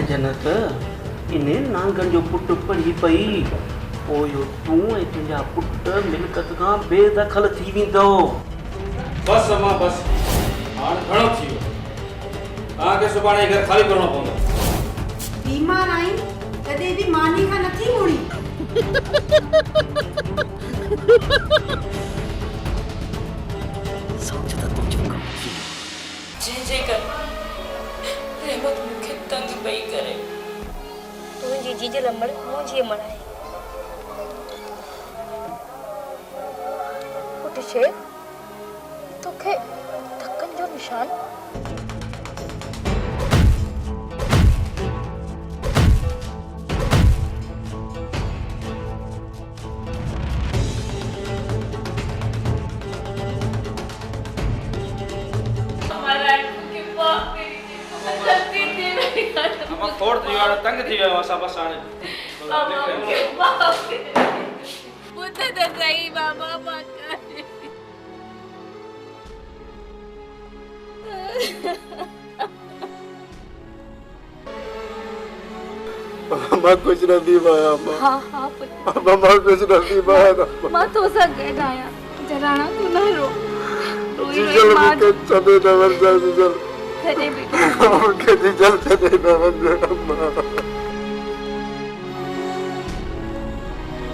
जनत इन्हें नांगन जो पुट पढ़ी पई पोयो तूं ऐं तुंहिंजा पुट मिलकत खां बेदखल थी वेंदो। बस अम्मा बस हाणे घणो थी वियो तव्हांखे सुभाणे घर ख़ाली करणो पवंदो। बीमार आई कॾहिं बि मानी खां नथी मुड़ी। सोच त तूं चुप जय कर रहमत मूंखे तंग पई करे तुंहिंजी जीजल अमर मुंहिंजी अमर आहे। पुट शेर तोखे धक्कनि जो निशान खोड़ थी वियो तंग थी वियो असां बस हाणे पुत त सही बाबा मां करे मां कुछ न थी पाया हाँ पुत मां कुछ न थी पाया मां तो सा गॾु आहियां जराना तू न रो जीजल मूंखे छॾे न वञ जीजल कॾहिं बि मूंखे जीजल छॾे न वञ